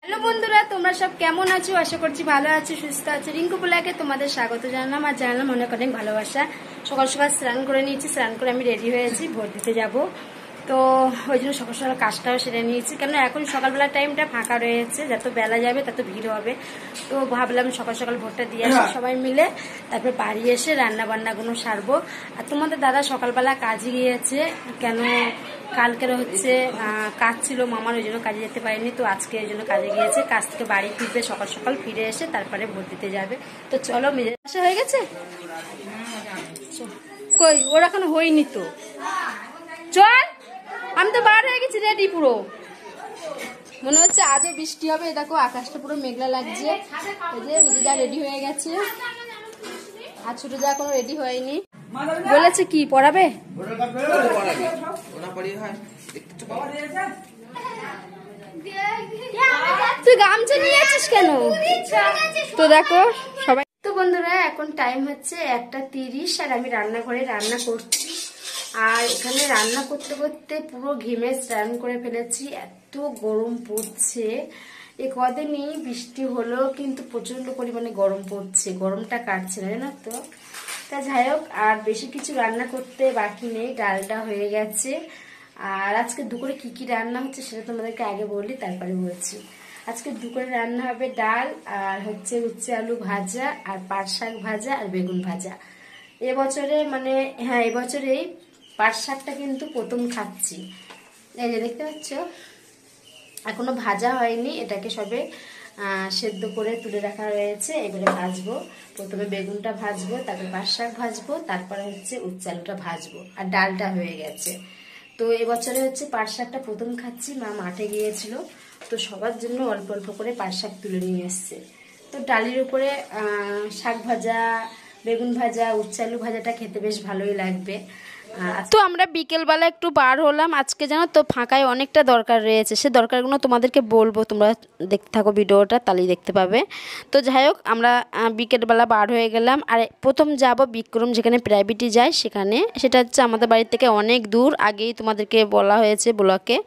Hello বন্ধুরা, তোমরা সব কেমন আছো? আশা করছি ভালো আছো, সুস্থ আছো। রিঙ্কু ব্লগে তোমাদের স্বাগত জানালাম আর জানালাম অনেক অনেক ভালোবাসা। সকাল সকাল স্নান করে নিয়েছি, স্নান করে আমি রেডি হয়েছি, ভোট দিতে যাব। তো ওই জন্য সকাল সকাল কাজটাও সেরে নিয়েছি, কেন এখন সকালবেলা টাইমটা ফাঁকা রয়েছে, যত বেলা যাবে তত ভিড় হবে। তো ভাবলাম সকাল সকাল ভোটটা দিয়ে আসি সবাই মিলে, তারপর বাড়ি এসে রান্না বান্নাগুলো সারবো। আর তোমাদের দাদা সকালবেলা কাজে গিয়েছে, কেন কালকের হচ্ছে কাজ ছিল মামার, ওই জন্য কাজে যেতে পারিনি। তো আজকে ওই জন্য কাজে গিয়েছে, কাজ থেকে বাড়ি ফিরবে সকাল সকাল, ফিরে এসে তারপরে ভোট দিতে যাবে। তো চলো, মেজে আসা হয়ে গেছে কই, ওর এখনো হয়নি তো। চল, আমি তো বার হয়ে গেছি, রেডি পুরো। মনে হচ্ছে আজও বৃষ্টি হবে, দেখো আকাশটা পুরো মেঘলা লাগছে। এই যে মেজে যা রেডি হয়ে গেছে, আর ছোট যা কোনো রেডি হয়নি। বলেছে কি পড়াবে, তুই গামছা নিয়ে আছিস কেন? তো দেখো সবাই, তো বন্ধুরা এখন টাইম হচ্ছে 1:30 আর আমি রান্নাঘরে রান্না করছি। আর এখানে রান্না করতে করতে পুরো ঘেমে স্নান করে ফেলেছি, এত গরম পড়ছে। এ কদিনই বৃষ্টি হলো, কিন্তু প্রচন্ড পরিমাণে গরম পড়ছে, গরমটা কাটছে না, জানো তো। তা যাই হোক, আর বেশি কিছু রান্না করতে বাকি নেই, ডালটা হয়ে গেছে। আর আজকে দুপুরে কি কি রান্না হচ্ছে সেটা তোমাদেরকে আগে বলি, তারপরে বলছি। আজকে দুপুরে রান্না হবে ডাল, আর হচ্ছে উচ্ছে আলু ভাজা, আর পাট শাক ভাজা, আর বেগুন ভাজা। এবছরে মানে হ্যাঁ, এবছরেই পাট শাকটা কিন্তু প্রথম খাচ্ছি। এই যে দেখতে পাচ্ছ, এখনো ভাজা হয়নি, এটাকে সবে সেদ্ধ করে তুলে রাখা রয়েছে। এবারে ভাজবো, প্রথমে বেগুনটা ভাজবো, তারপরে পাট শাক ভাজবো, তারপরে হচ্ছে উচ্ছে আলুটা ভাজবো, আর ডালটা হয়ে গেছে। তো এবছরে হচ্ছে পাট শাকটা প্রথম খাচ্ছি, মা মাঠে গিয়েছিল, তো সবার জন্য অল্প অল্প করে পাট শাক তুলে নিয়ে এসছে। তো ডালের উপরে শাক ভাজা, বেগুন ভাজা, উচ্ছে আলু ভাজাটা খেতে বেশ ভালোই লাগবে। তো আমরা বিকেলবেলা একটু বার হলাম আজকে, জানো তো, ফাঁকায় অনেকটা দরকার রয়েছে, সে দরকারগুলো তোমাদেরকে বলবো, তোমরা দেখতে থাকো ভিডিওটা, তাহলেই দেখতে পাবে। তো যাই হোক, আমরা বিকেলবেলা বার হয়ে গেলাম। আর প্রথম যাব বিক্রম, যেখানে প্রাইভেটে যায় সেখানে, সেটা হচ্ছে আমাদের বাড়ি থেকে অনেক দূর, আগেই তোমাদেরকে বলা হয়েছে ব্লকে।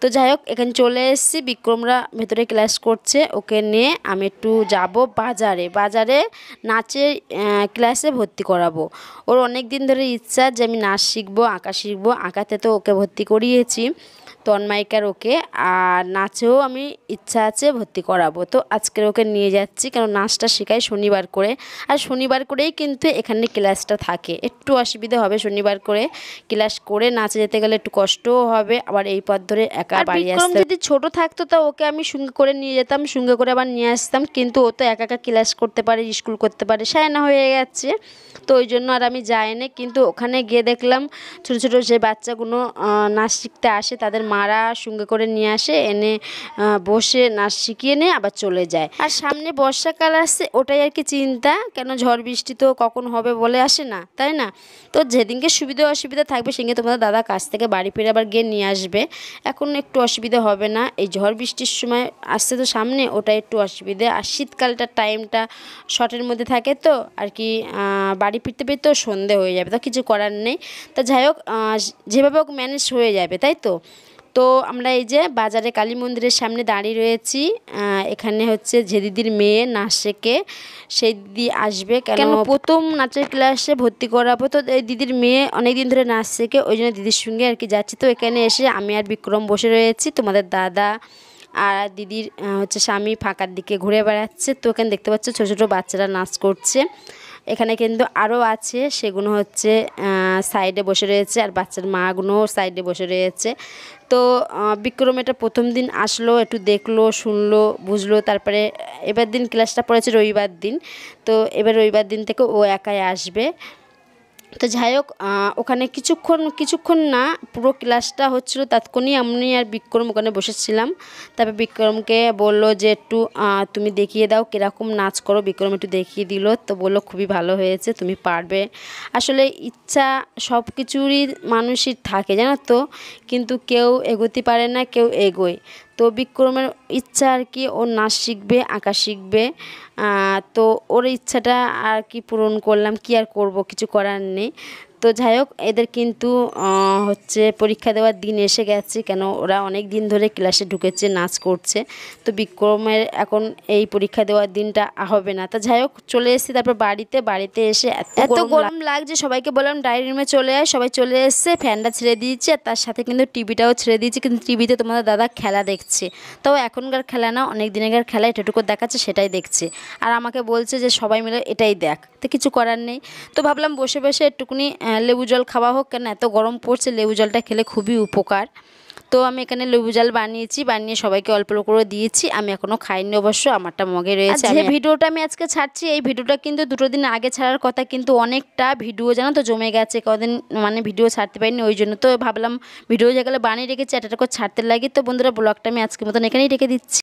তো যাই হোক, এখানে চলে এসেছি, বিক্রমরা ভেতরে ক্লাস করছে, ওকে নিয়ে আমি একটু যাব বাজারে নাচের ক্লাসে ভর্তি করাবো। ওর অনেক দিন ধরে ইচ্ছা যে আমি নাচ শিখবো, আঁকা শিখবো। আঁকাতে তো ওকে ভর্তি করিয়েছি তন্মাইকার, ওকে। আর নাচেও আমি ইচ্ছা আছে ভর্তি করাবো। তো আজকে ওকে নিয়ে যাচ্ছি, কারণ নাচটা শেখাই শনিবার করে, আর শনিবার করেই কিন্তু এখানে ক্লাসটা থাকে। একটু অসুবিধা হবে শনিবার করে ক্লাস করে, নাচে যেতে গেলে একটু কষ্টও হবে, আবার এই পথ ধরে একা বাড়ি আসতে। যদি ছোট থাকতো তো ওকে আমি সঙ্গে করে নিয়ে যেতাম, সঙ্গে করে আবার নিয়ে আসতাম, কিন্তু ও তো একা একা ক্লাস করতে পারে, স্কুল করতে পারে, সায়না হয়ে গেছে। তো ওই জন্য আর আমি যাইনি। কিন্তু ওখানে গিয়ে দেখলাম ছোটো ছোটো যে বাচ্চাগুলো নাচ শিখতে আসে, তাদের মারা সঙ্গে করে নিয়ে আসে, এনে বসে নাচ শিখিয়ে নিয়ে আবার চলে যায়। আর সামনে বর্ষাকাল আসছে, ওটাই আর কি চিন্তা, কেন ঝড় বৃষ্টি তো কখন হবে বলে আসে না, তাই না? তো যেদিনকে সুবিধা অসুবিধা থাকবে সেদিনকে তোমাদের দাদা কাছ থেকে বাড়ি ফিরে আবার গিয়ে নিয়ে আসবে। এখন একটু অসুবিধা হবে না, এই ঝড় বৃষ্টির সময় আসছে তো সামনে, ওটা একটু অসুবিধা। আর শীতকালটার টাইমটা শর্টের মধ্যে থাকে, তো আর কি বাড়ি ফিরতে ফিরতে সন্ধে হয়ে যাবে, তো কিছু করার নেই। তো যাই হোক, যেভাবে হোক ম্যানেজ হয়ে যাবে, তাই তো। তো আমরা এই যে বাজারে কালী মন্দিরের সামনে দাঁড়িয়ে রয়েছি। এখানে হচ্ছে যে দিদির মেয়ে নাচ শেখে, সেই দিদি আসবে, কেন প্রথম নাচের ক্লাসে ভর্তি করাবো। তো এই দিদির মেয়ে অনেকদিন ধরে নাচ শেখে, ওই জন্য দিদির সঙ্গে আর কি যাচ্ছি। তো এখানে এসে আমি আর বিক্রম বসে রয়েছি, তোমাদের দাদা আর দিদির হচ্ছে স্বামী ফাঁকার দিকে ঘুরে বেড়াচ্ছে। তো এখানে দেখতে পাচ্ছ ছোটো ছোটো বাচ্চারা নাচ করছে। এখানে কিন্তু আরও আছে, সেগুলো হচ্ছে সাইডে বসে রয়েছে, আর বাচ্চার মাগুলো সাইডে বসে রয়েছে। তো বিক্রম এটা প্রথম দিন আসলো, একটু দেখলো, শুনলো, বুঝলো। তারপরে এবার দিন ক্লাসটা পড়েছে রবিবার দিন, তো এবার রবিবার দিন থেকে ও একাই আসবে। তো যাই হোক, ওখানে কিছুক্ষণ না, পুরো ক্লাসটা হচ্ছিল, তৎক্ষণই আমি আর বিক্রম ওখানে বসেছিলাম। তারপর বিক্রমকে বললো যে একটু তুমি দেখিয়ে দাও কীরকম নাচ করো। বিক্রম একটু দেখিয়ে দিল, তো বললো খুবই ভালো হয়েছে, তুমি পারবে। আসলে ইচ্ছা সব কিছুরই মানুষের থাকে, জানো তো, কিন্তু কেউ এগোতে পারে না, কেউ এগোয়। তো বিক্রমের ইচ্ছা আর কি, ও নাচ শিখবে, আঁকা শিখবে। তো ওর ইচ্ছাটা আর কি পূরণ করলাম, কি আর করব, কিছু করার নেই। তো তো যাই হোক, এদের কিন্তু হচ্ছে পরীক্ষা দেওয়ার দিন এসে গেছে, কেন ওরা অনেক দিন ধরে ক্লাসে ঢুকেছে, নাচ করছে। তো বিক্রমের এখন এই পরীক্ষা দেওয়ার দিনটা হবে না। তো যাই হোক, চলে এসেছি তারপর বাড়িতে এসে এত গরম লাগছে, সবাইকে বললাম ডাইনিং রুমে চলে আয়, সবাই চলে এসছে, ফ্যানটা ছেড়ে দিয়েছে আর তার সাথে কিন্তু টিভিটাও ছেড়ে দিয়েছে। কিন্তু টিভিতে তোমাদের দাদা খেলা দেখছে, তাও এখনকার খেলা না, অনেক দিনেরকার খেলা এটুকু দেখাচ্ছে, সেটাই দেখছে। আর আমাকে বলছে যে সবাই মিলে এটাই দেখ, তো কিছু করার নেই। তো ভাবলাম বসে বসে একটুকুনি লেবু জল খাওয়া হোক, কেন এত গরম পড়ছে, লেবু জলটা খেলে খুবই উপকার। তো আমি এখানে লেবু জল বানিয়ে সবাইকে অল্প অল্প করে দিয়েছি। আমি এখনও খাইনি অবশ্য, আমারটা মগে রয়েছে। যে ভিডিওটা আমি আজকে ছাড়ছি, এই ভিডিওটা কিন্তু 2 দিন আগে ছাড়ার কথা, কিন্তু অনেকটা ভিডিও জানো তো জমে গেছে, কদিন মানে ভিডিও ছাড়তে পারিনি, ওই জন্য। তো ভাবলাম ভিডিও যেগুলো বানিয়ে রেখেছি এটা করে ছাড়তে লাগে। তো বন্ধুরা, ব্লগটা আমি আজকের মতন এখানেই রেখে দিচ্ছি।